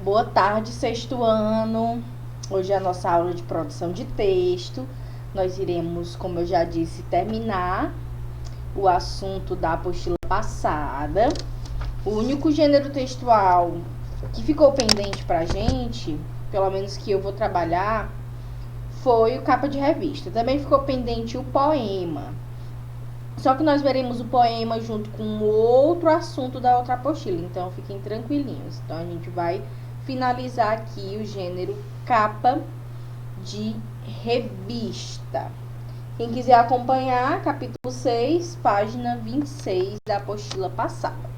Boa tarde, sexto ano. Hoje é a nossa aula de produção de texto. Nós iremos, como eu já disse, terminar o assunto da apostila passada. O único gênero textual que ficou pendente pra gente, pelo menos que eu vou trabalhar, foi o capa de revista. Também ficou pendente o poema. Só que nós veremos o poema junto com outro assunto da outra apostila, então fiquem tranquilinhos. Então a gente vai finalizar aqui o gênero capa de revista. Quem quiser acompanhar, capítulo 6, página 26 da apostila passada.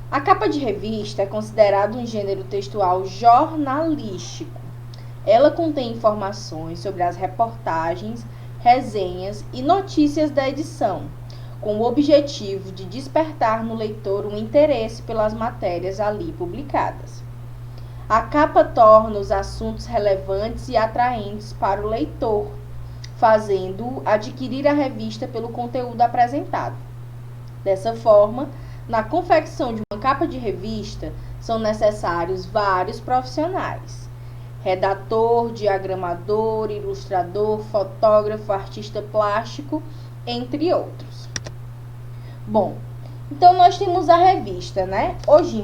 A capa de revista é considerada um gênero textual jornalístico. Ela contém informações sobre as reportagens, resenhas e notícias da edição, com o objetivo de despertar no leitor um interesse pelas matérias ali publicadas. A capa torna os assuntos relevantes e atraentes para o leitor, fazendo-o adquirir a revista pelo conteúdo apresentado. Dessa forma, na confecção de uma capa de revista, são necessários vários profissionais: redator, diagramador, ilustrador, fotógrafo, artista plástico, entre outros. Bom, então nós temos a revista, né? Hoje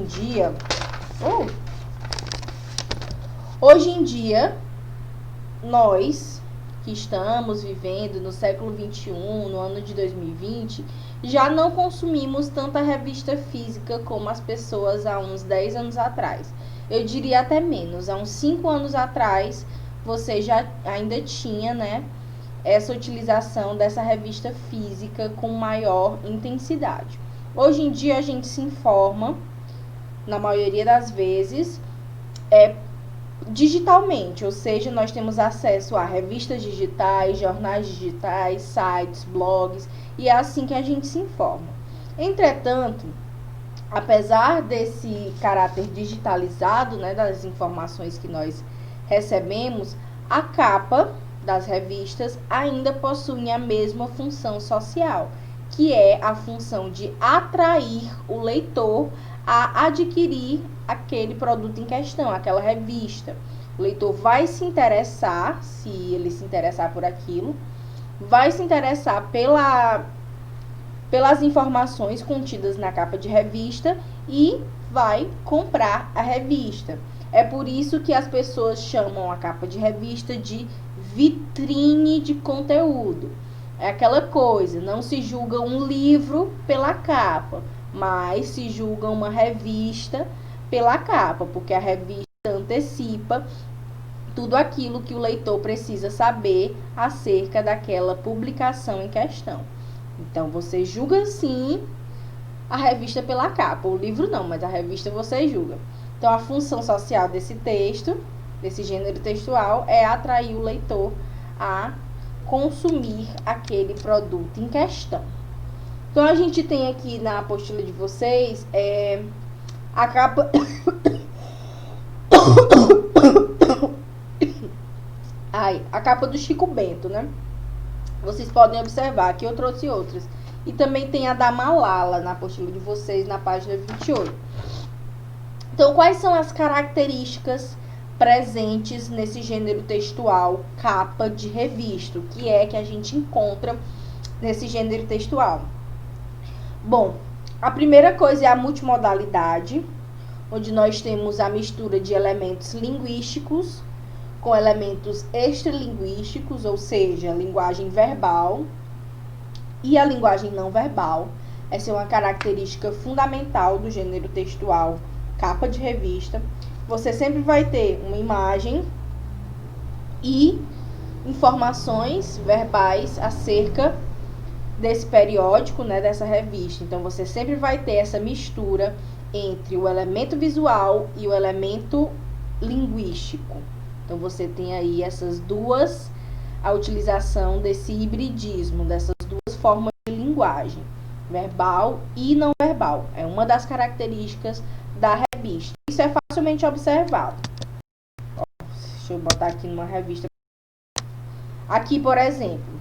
em dia, nós que estamos vivendo no século XXI, no ano de 2020, já não consumimos tanta revista física como as pessoas há uns 10 anos atrás. Eu diria até menos, há uns 5 anos atrás, você já ainda tinha, né, essa utilização dessa revista física com maior intensidade. Hoje em dia a gente se informa, na maioria das vezes, digitalmente, ou seja, nós temos acesso a revistas digitais, jornais digitais, sites, blogs, e é assim que a gente se informa. Entretanto, apesar desse caráter digitalizado, né, das informações que nós recebemos, a capa das revistas ainda possui a mesma função social, que é a função de atrair o leitor a adquirir aquele produto em questão, aquela revista. O leitor vai se interessar, se ele se interessar por aquilo, vai se interessar pelas informações contidas na capa de revista e vai comprar a revista. É por isso que as pessoas chamam a capa de revista de vitrine de conteúdo. É aquela coisa, não se julga um livro pela capa, mas se julga uma revista pela capa, porque a revista antecipa tudo aquilo que o leitor precisa saber acerca daquela publicação em questão. Então, você julga sim a revista pela capa, o livro não, mas a revista você julga. Então, a função social desse texto, desse gênero textual, é atrair o leitor a consumir aquele produto em questão. Então, a gente tem aqui na apostila de vocês a capa a capa do Chico Bento, né? Vocês podem observar que eu trouxe outras. E também tem a da Malala na apostila de vocês, na página 28. Então, quais são as características presentes nesse gênero textual capa de revista? O que é que a gente encontra nesse gênero textual? Bom, a primeira coisa é a multimodalidade, onde nós temos a mistura de elementos linguísticos com elementos extralinguísticos, ou seja, a linguagem verbal e a linguagem não verbal. Essa é uma característica fundamental do gênero textual capa de revista. Você sempre vai ter uma imagem e informações verbais acerca desse periódico, né, dessa revista. Então, você sempre vai ter essa mistura entre o elemento visual e o elemento linguístico. Então, você tem aí a utilização desse hibridismo, dessas duas formas de linguagem, verbal e não verbal. É uma das características da revista. Isso é facilmente observado. Deixa eu botar aqui numa revista. Aqui, por exemplo,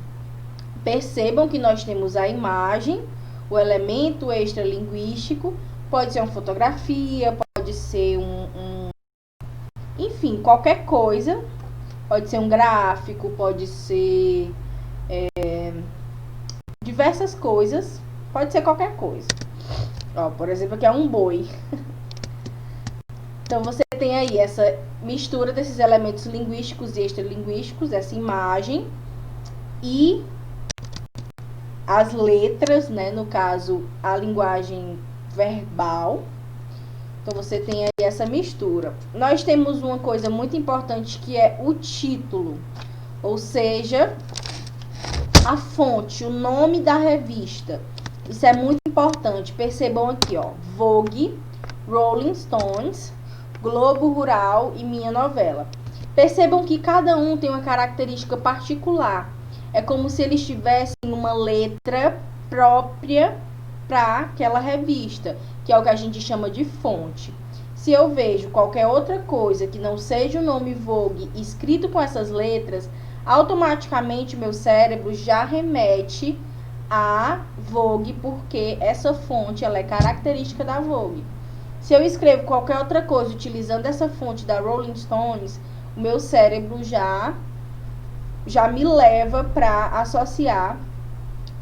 percebam que nós temos a imagem, o elemento extralinguístico, pode ser uma fotografia, pode ser enfim, qualquer coisa. Pode ser um gráfico, pode ser diversas coisas. Pode ser qualquer coisa. Ó, por exemplo, aqui é um boi. Então, você tem aí essa mistura desses elementos linguísticos e extralinguísticos, essa imagem e as letras, né? No caso, a linguagem verbal. Então, você tem aí essa mistura. Nós temos uma coisa muito importante que é o título, ou seja, a fonte, o nome da revista. Isso é muito importante. Percebam aqui, ó, Vogue, Rolling Stones, Globo Rural e Minha Novela. Percebam que cada um tem uma característica particular. É como se eles tivessem uma letra própria para aquela revista, que é o que a gente chama de fonte. Se eu vejo qualquer outra coisa que não seja o nome Vogue escrito com essas letras, automaticamente meu cérebro já remete a Vogue, porque essa fonte ela é característica da Vogue. Se eu escrevo qualquer outra coisa utilizando essa fonte da Rolling Stones, o meu cérebro já me leva para associar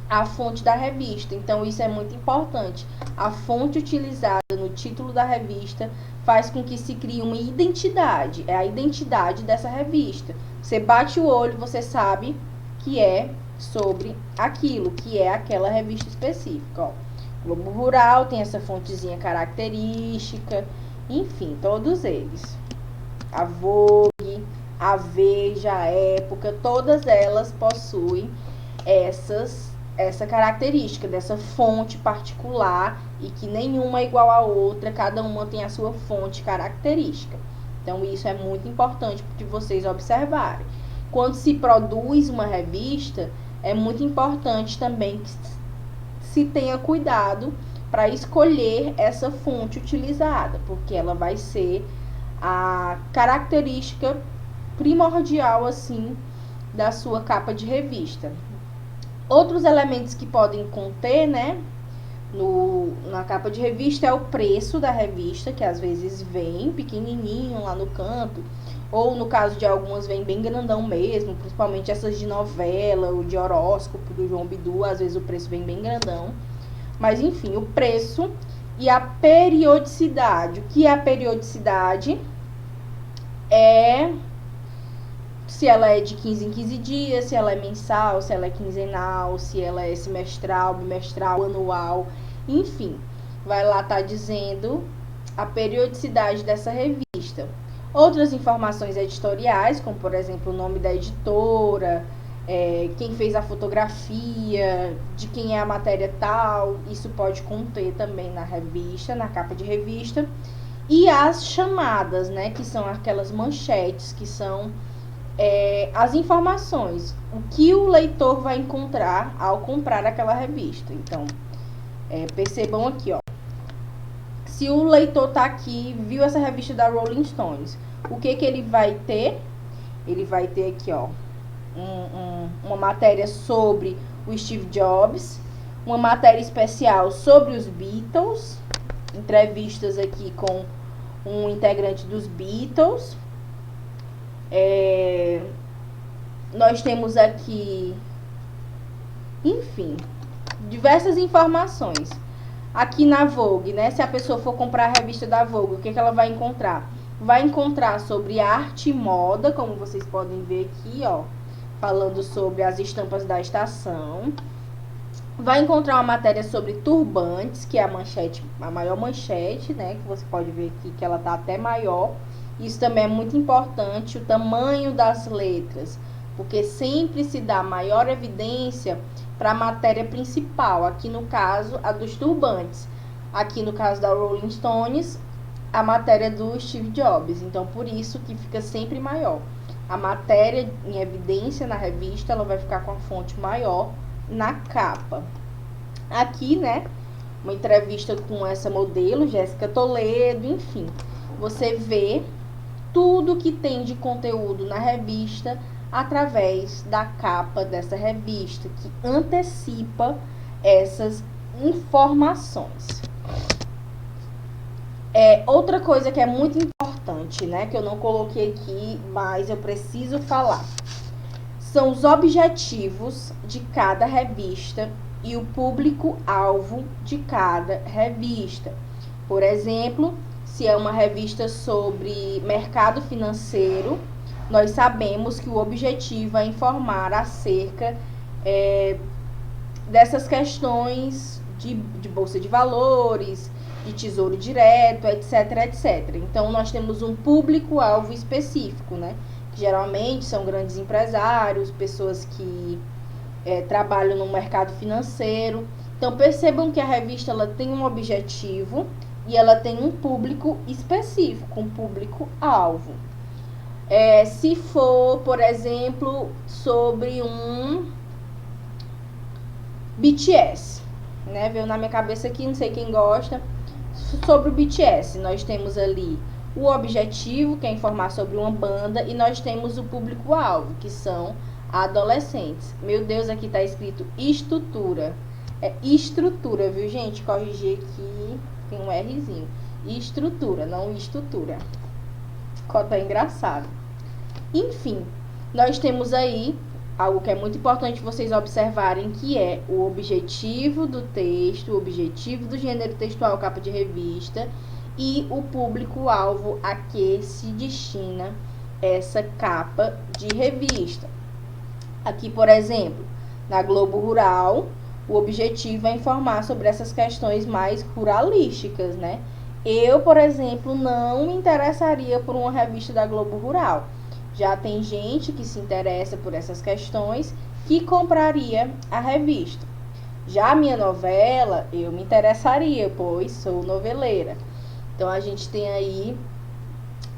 a fonte da revista. Então, isso é muito importante. A fonte utilizada no título da revista faz com que se crie uma identidade. É a identidade dessa revista. Você bate o olho, você sabe que é sobre aquilo, que é aquela revista específica. Ó, Globo Rural tem essa fontezinha característica, enfim, todos eles. A Vogue, a Veja, a Época, todas elas possuem essa característica dessa fonte particular e que nenhuma é igual à outra, cada uma tem a sua fonte característica. Então, isso é muito importante de vocês observarem. Quando se produz uma revista, é muito importante também que se tenha cuidado para escolher essa fonte utilizada, porque ela vai ser a característica primordial, assim, da sua capa de revista. Outros elementos que podem conter, né, na capa de revista é o preço da revista, que às vezes vem pequenininho lá no canto, ou no caso de algumas vem bem grandão mesmo, principalmente essas de novela ou de horóscopo do João Bidu, às vezes o preço vem bem grandão. Mas enfim, o preço e a periodicidade. O que é a periodicidade? É se ela é de 15 em 15 dias, se ela é mensal, se ela é quinzenal, se ela é semestral, bimestral, anual, enfim. Vai lá estar dizendo a periodicidade dessa revista. Outras informações editoriais, como por exemplo o nome da editora, quem fez a fotografia, de quem é a matéria tal, isso pode conter também na revista, na capa de revista. E as chamadas, né, que são aquelas manchetes, que são as informações, o que o leitor vai encontrar ao comprar aquela revista. Então, percebam aqui, ó. Se o leitor tá aqui, viu essa revista da Rolling Stones, o que ele vai ter? Ele vai ter aqui, ó, uma matéria sobre o Steve Jobs, uma matéria especial sobre os Beatles, entrevistas aqui com um integrante dos Beatles. Nós temos aqui, enfim, diversas informações. Aqui na Vogue, né? Se a pessoa for comprar a revista da Vogue, o que ela vai encontrar? Vai encontrar sobre arte e moda, como vocês podem ver aqui, ó, falando sobre as estampas da estação. Vai encontrar uma matéria sobre turbantes, que é a maior manchete, né? Que você pode ver aqui que ela tá até maior. Isso também é muito importante, o tamanho das letras, porque sempre se dá maior evidência para a matéria principal, aqui no caso, a dos turbantes. Aqui no caso da Rolling Stones, a matéria do Steve Jobs. Então, por isso que fica sempre maior. A matéria em evidência na revista, ela vai ficar com a fonte maior na capa. Aqui, né, uma entrevista com essa modelo, Jéssica Toledo, enfim. Você vê tudo que tem de conteúdo na revista através da capa dessa revista, que antecipa essas informações. Outra coisa que é muito importante importante, né? Que eu não coloquei aqui, mas eu preciso falar. São os objetivos de cada revista e o público-alvo de cada revista. Por exemplo, se é uma revista sobre mercado financeiro, nós sabemos que o objetivo é informar acerca dessas questões de bolsa de valores, de tesouro direto, etc, etc. Então, nós temos um público-alvo específico, né? Que geralmente são grandes empresários, pessoas que trabalham no mercado financeiro. Então, percebam que a revista ela tem um objetivo e ela tem um público específico, um público-alvo. Se for, por exemplo, sobre um BTS, né? Veio na minha cabeça aqui, não sei quem gosta. Sobre o BTS, nós temos ali o objetivo, que é informar sobre uma banda, e nós temos o público-alvo, que são adolescentes. Meu Deus, aqui tá escrito estrutura. É estrutura, viu, gente? Corrigir aqui, tem um Rzinho. Estrutura, não estrutura. Tá engraçado. Enfim, nós temos aí algo que é muito importante vocês observarem, que é o objetivo do texto, o objetivo do gênero textual, capa de revista, e o público-alvo a que se destina essa capa de revista. Aqui, por exemplo, na Globo Rural, o objetivo é informar sobre essas questões mais ruralísticas, né? Eu, por exemplo, não me interessaria por uma revista da Globo Rural. Já tem gente que se interessa por essas questões que compraria a revista. Já a minha novela, eu me interessaria, pois sou noveleira. Então, a gente tem aí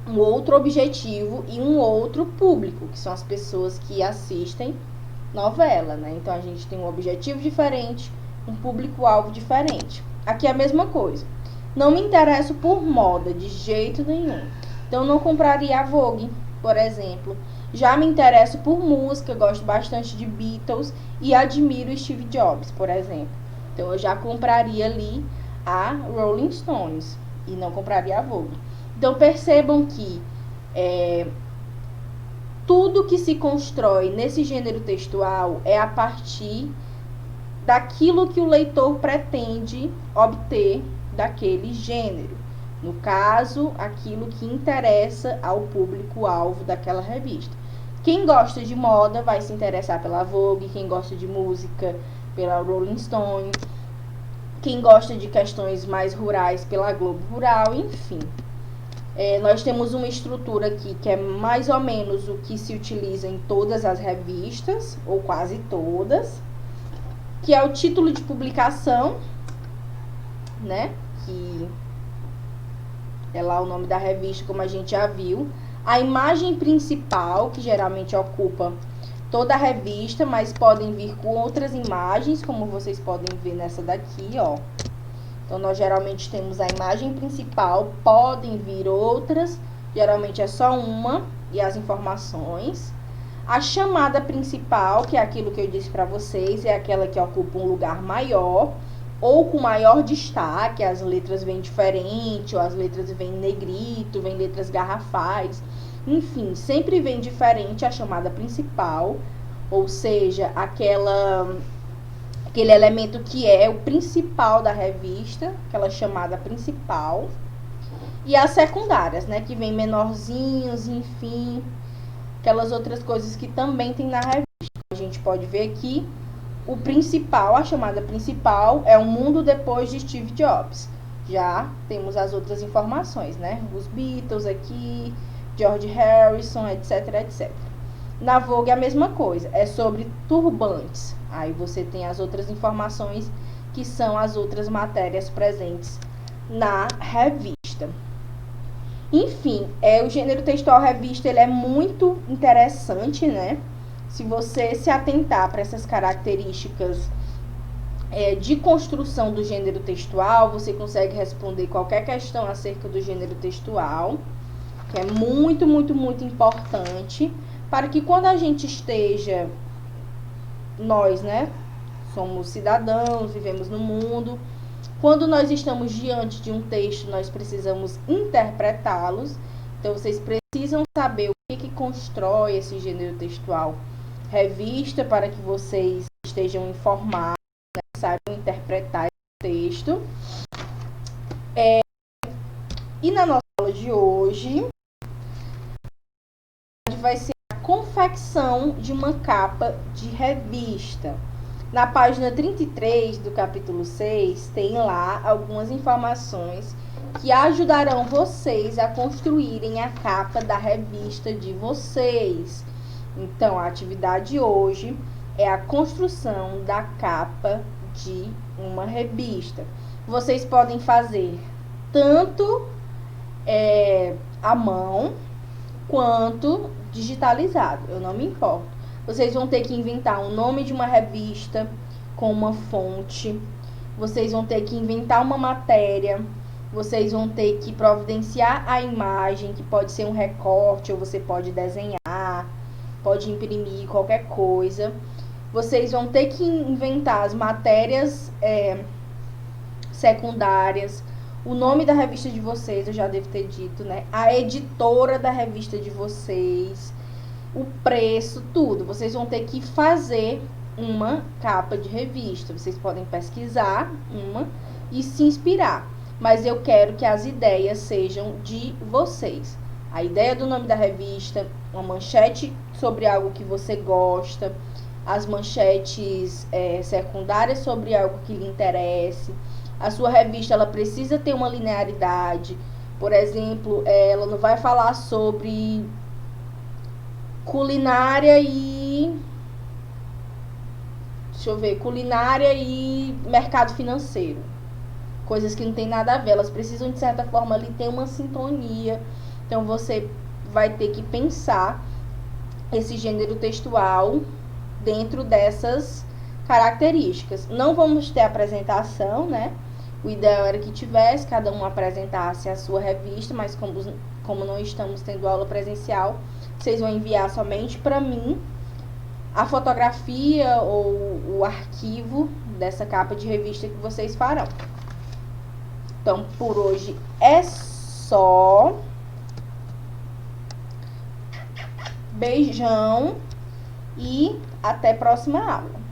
um outro objetivo e um outro público, que são as pessoas que assistem novela, né? Então, a gente tem um objetivo diferente, um público-alvo diferente. Aqui é a mesma coisa. Não me interesso por moda, de jeito nenhum. Então, não compraria a Vogue, por exemplo. Já me interesso por música, gosto bastante de Beatles e admiro Steve Jobs, por exemplo. Então, eu já compraria ali a Rolling Stones e não compraria a Vogue. Então, percebam que tudo que se constrói nesse gênero textual é a partir daquilo que o leitor pretende obter daquele gênero. No caso, aquilo que interessa ao público-alvo daquela revista. Quem gosta de moda vai se interessar pela Vogue, quem gosta de música pela Rolling Stone, quem gosta de questões mais rurais pela Globo Rural, enfim. Nós temos uma estrutura aqui que é mais ou menos o que se utiliza em todas as revistas, ou quase todas, que é o título de publicação, né? Que é lá o nome da revista, como a gente já viu. A imagem principal, que geralmente ocupa toda a revista, mas podem vir com outras imagens, como vocês podem ver nessa daqui, ó. Então, nós geralmente temos a imagem principal, podem vir outras, geralmente é só uma, e as informações. A chamada principal, que é aquilo que eu disse para vocês, é aquela que ocupa um lugar maior, ou com maior destaque, as letras vêm diferente, ou as letras vêm em negrito, vêm letras garrafais. Enfim, sempre vem diferente a chamada principal, ou seja, aquele elemento que é o principal da revista, aquela chamada principal. E as secundárias, né, que vem menorzinhos, enfim, aquelas outras coisas que também tem na revista. A gente pode ver aqui, o principal, a chamada principal, é o mundo depois de Steve Jobs. Já temos as outras informações, né, os Beatles aqui, George Harrison, etc, etc. Na Vogue é a mesma coisa, é sobre turbantes. Aí você tem as outras informações, que são as outras matérias presentes na revista. Enfim, o gênero textual revista, ele é muito interessante, né? Se você se atentar para essas características de construção do gênero textual, você consegue responder qualquer questão acerca do gênero textual, que é muito, muito, muito importante, para que quando a gente esteja, nós, né, somos cidadãos, vivemos no mundo, quando nós estamos diante de um texto, nós precisamos interpretá-los, Então, vocês precisam saber o que constrói esse gênero textual. Revista, para que vocês estejam informados, né, saibam interpretar esse texto. E na nossa aula de hoje, vai ser a confecção de uma capa de revista. Na página 33 do capítulo 6, tem lá algumas informações que ajudarão vocês a construírem a capa da revista de vocês. Então, a atividade hoje é a construção da capa de uma revista. Vocês podem fazer tanto à mão quanto digitalizado, eu não me importo. Vocês vão ter que inventar o nome de uma revista com uma fonte, vocês vão ter que inventar uma matéria, vocês vão ter que providenciar a imagem, que pode ser um recorte, ou você pode desenhar, pode imprimir qualquer coisa. Vocês vão ter que inventar as matérias secundárias, o nome da revista de vocês, eu já devo ter dito, né? A editora da revista de vocês, o preço, tudo. Vocês vão ter que fazer uma capa de revista. Vocês podem pesquisar uma e se inspirar. Mas eu quero que as ideias sejam de vocês. A ideia do nome da revista, uma manchete sobre algo que você gosta, as manchetes secundárias sobre algo que lhe interesse. A sua revista, ela precisa ter uma linearidade. Por exemplo, ela não vai falar sobre culinária e... culinária e mercado financeiro. Coisas que não tem nada a ver. Elas precisam, de certa forma, ali ter uma sintonia. Então, você vai ter que pensar esse gênero textual dentro dessas características. Não vamos ter apresentação, né? O ideal era que tivesse, cada um apresentasse a sua revista, mas como não estamos tendo aula presencial, vocês vão enviar somente para mim a fotografia ou o arquivo dessa capa de revista que vocês farão. Então, por hoje é só. Beijão e até a próxima aula.